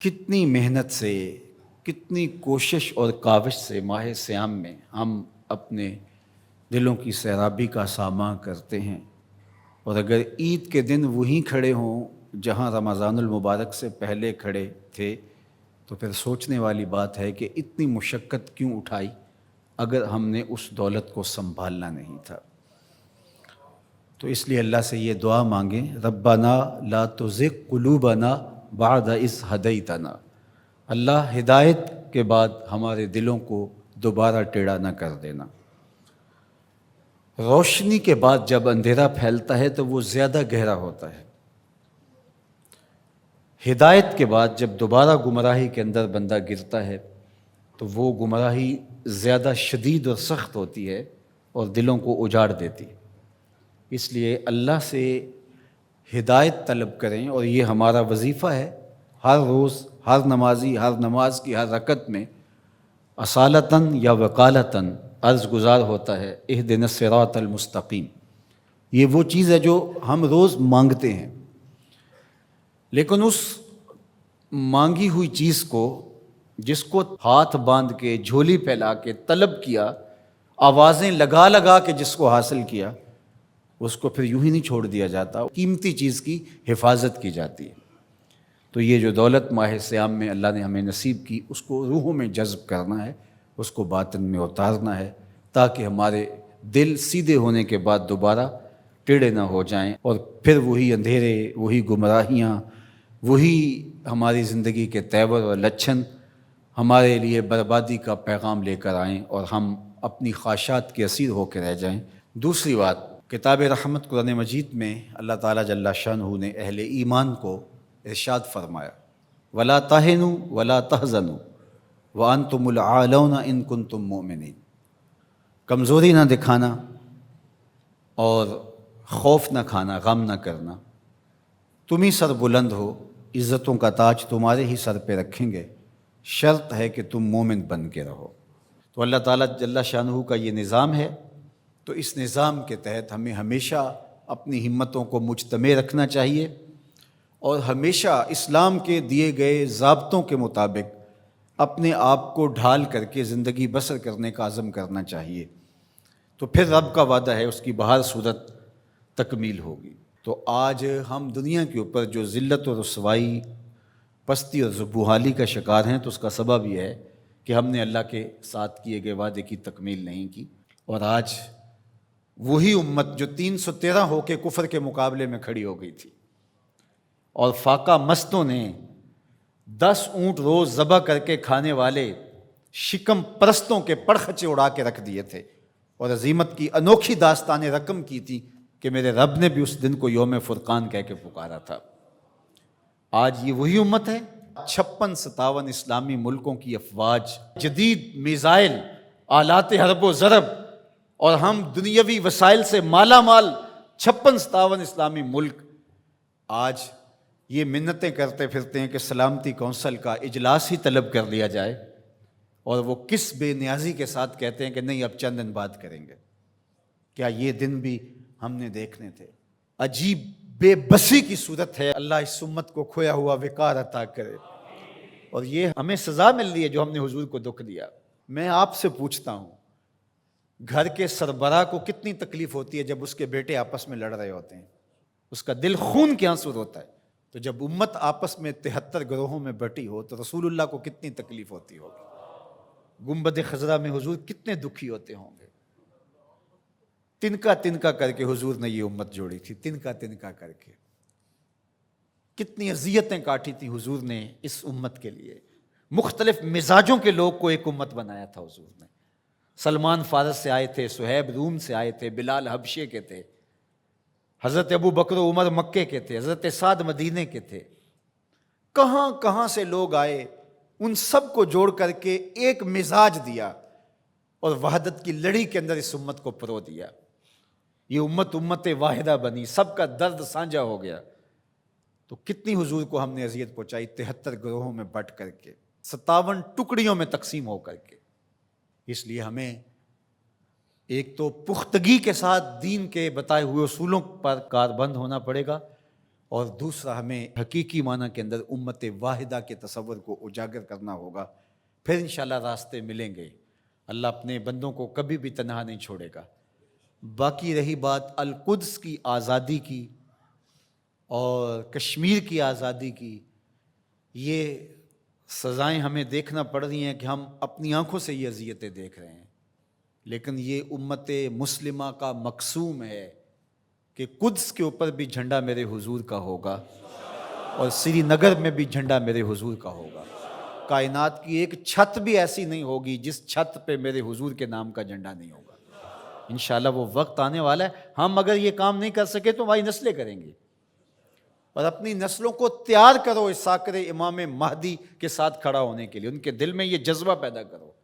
کتنی محنت سے، کتنی کوشش اور کاوش سے ماہ صیام میں ہم اپنے دلوں کی سیرابی کا ساماں کرتے ہیں، اور اگر عید کے دن وہیں کھڑے ہوں جہاں رمضان المبارک سے پہلے کھڑے تھے تو پھر سوچنے والی بات ہے کہ اتنی مشقت کیوں اٹھائی اگر ہم نے اس دولت کو سنبھالنا نہیں تھا۔ تو اس لیے اللہ سے یہ دعا مانگیں، ربنا لا تزغ قلوبنا بعد اذ ہدیتنا، اللہ ہدایت کے بعد ہمارے دلوں کو دوبارہ ٹیڑھا نہ کر دینا۔ روشنی کے بعد جب اندھیرا پھیلتا ہے تو وہ زیادہ گہرا ہوتا ہے، ہدایت کے بعد جب دوبارہ گمراہی کے اندر بندہ گرتا ہے تو وہ گمراہی زیادہ شدید اور سخت ہوتی ہے اور دلوں کو اجاڑ دیتی ہے۔ اس لیے اللہ سے ہدایت طلب کریں، اور یہ ہمارا وظیفہ ہے، ہر روز ہر نمازی ہر نماز کی ہر رکعت میں اصالتاً یا وقالتاً عرض گزار ہوتا ہے اہدنا الصراط المستقیم۔ یہ وہ چیز ہے جو ہم روز مانگتے ہیں، لیکن اس مانگی ہوئی چیز کو، جس کو ہاتھ باندھ کے جھولی پھیلا کے طلب کیا، آوازیں لگا لگا کے جس کو حاصل کیا، اس کو پھر یوں ہی نہیں چھوڑ دیا جاتا، قیمتی چیز کی حفاظت کی جاتی ہے۔ تو یہ جو دولت ماہ صیام میں اللہ نے ہمیں نصیب کی، اس کو روحوں میں جذب کرنا ہے، اس کو باطن میں اتارنا ہے، تاکہ ہمارے دل سیدھے ہونے کے بعد دوبارہ ٹیڑھے نہ ہو جائیں، اور پھر وہی اندھیرے، وہی گمراہیاں، وہی ہماری زندگی کے تیور اور لچھن ہمارے لیے بربادی کا پیغام لے کر آئیں اور ہم اپنی خواہشات کے اسیر ہو کے رہ جائیں۔ دوسری بات، کتاب رحمت قرآن مجید میں اللہ تعالیٰ جل شانہ نے اہل ایمان کو ارشاد فرمایا، وَلَا تَهِنُوا وَلَا تَحْزَنُوا وَأَنْتُمُ الْأَعْلَوْنَ إِن كُنتُم مُؤْمِنِينَ، کمزوری نہ دکھانا اور خوف نہ کھانا، غم نہ کرنا، تم ہی سر بلند ہو، عزتوں کا تاج تمہارے ہی سر پہ رکھیں گے، شرط ہے کہ تم مومن بن کے رہو۔ تو اللہ تعالیٰ جل شانہ کا یہ نظام ہے، تو اس نظام کے تحت ہمیں ہمیشہ اپنی ہمتوں کو مجتمع رکھنا چاہیے، اور ہمیشہ اسلام کے دیے گئے ضابطوں کے مطابق اپنے آپ کو ڈھال کر کے زندگی بسر کرنے کا عزم کرنا چاہیے، تو پھر رب کا وعدہ ہے اس کی بہر صورت تکمیل ہوگی۔ تو آج ہم دنیا کے اوپر جو ذلت و رسوائی، پستی اور زبوحالی کا شکار ہیں، تو اس کا سبب یہ ہے کہ ہم نے اللہ کے ساتھ کیے گئے وعدے کی تکمیل نہیں کی، اور آج وہی امت جو 313 ہو کے کفر کے مقابلے میں کھڑی ہو گئی تھی، اور فاقہ مستوں نے 10 اونٹ روز ذبح کر کے کھانے والے شکم پرستوں کے پڑخچے اڑا کے رکھ دیے تھے، اور عزیمت کی انوکھی داستانیں رقم کی تھی کہ میرے رب نے بھی اس دن کو یوم فرقان کہہ کے پکارا تھا۔ آج یہ وہی امت ہے، 56-57 اسلامی ملکوں کی افواج، جدید میزائل، آلات حرب و ضرب، اور ہم دنیاوی وسائل سے مالا مال 56-57 اسلامی ملک آج یہ منتیں کرتے پھرتے ہیں کہ سلامتی کونسل کا اجلاس ہی طلب کر لیا جائے، اور وہ کس بے نیازی کے ساتھ کہتے ہیں کہ نہیں اب چند دن بعد کریں گے۔ کیا یہ دن بھی ہم نے دیکھنے تھے؟ عجیب بے بسی کی صورت ہے، اللہ اس امت کو کھویا ہوا وقار عطا کرے، اور یہ ہمیں سزا مل رہی ہے جو ہم نے حضور کو دکھ دیا۔ میں آپ سے پوچھتا ہوں، گھر کے سربراہ کو کتنی تکلیف ہوتی ہے جب اس کے بیٹے آپس میں لڑ رہے ہوتے ہیں؟ اس کا دل خون کے آنسو ہوتا ہے۔ تو جب امت آپس میں 73 گروہوں میں بٹی ہو تو رسول اللہ کو کتنی تکلیف ہوتی ہوگی؟ گنبد خضرا میں حضور کتنے دکھی ہوتے ہوں گے۔ تنکا تنکا کر کے حضور نے یہ امت جوڑی تھی، تنکا تنکا کر کے کتنی اذیتیں کاٹی تھی حضور نے اس امت کے لیے۔ مختلف مزاجوں کے لوگ کو ایک امت بنایا تھا حضور نے۔ سلمان فارس سے آئے تھے، صہیب روم سے آئے تھے، بلال حبشے کے تھے، حضرت ابو بکر و عمر مکے کے تھے، حضرت سعد مدینے کے تھے، کہاں کہاں سے لوگ آئے، ان سب کو جوڑ کر کے ایک مزاج دیا اور وحدت کی لڑی کے اندر اس امت کو پرو دیا۔ یہ امت واحدہ بنی، سب کا درد سانجھا ہو گیا۔ تو کتنی حضور کو ہم نے اذیت پہنچائی، 73 گروہوں میں بٹ کر کے، 57 ٹکڑیوں میں تقسیم ہو کر کے۔ اس لیے ہمیں ایک تو پختگی کے ساتھ دین کے بتائے ہوئے اصولوں پر کاربند ہونا پڑے گا، اور دوسرا ہمیں حقیقی معنی کے اندر امت واحدہ کے تصور کو اجاگر کرنا ہوگا، پھر انشاءاللہ راستے ملیں گے۔ اللہ اپنے بندوں کو کبھی بھی تنہا نہیں چھوڑے گا۔ باقی رہی بات القدس کی آزادی کی اور کشمیر کی آزادی کی، یہ سزائیں ہمیں دیکھنا پڑ رہی ہیں کہ ہم اپنی آنکھوں سے یہ اذیتیں دیکھ رہے ہیں، لیکن یہ امت مسلمہ کا مقسوم ہے کہ قدس کے اوپر بھی جھنڈا میرے حضور کا ہوگا اور سری نگر میں بھی جھنڈا میرے حضور کا ہوگا۔ کائنات کی ایک چھت بھی ایسی نہیں ہوگی جس چھت پہ میرے حضور کے نام کا جھنڈا نہیں ہوگا۔ انشاءاللہ وہ وقت آنے والا ہے، ہم اگر یہ کام نہیں کر سکے تو ہماری نسلیں کریں گی، اور اپنی نسلوں کو تیار کرو اس ساکر امام مہدی کے ساتھ کھڑا ہونے کے لیے، ان کے دل میں یہ جذبہ پیدا کرو۔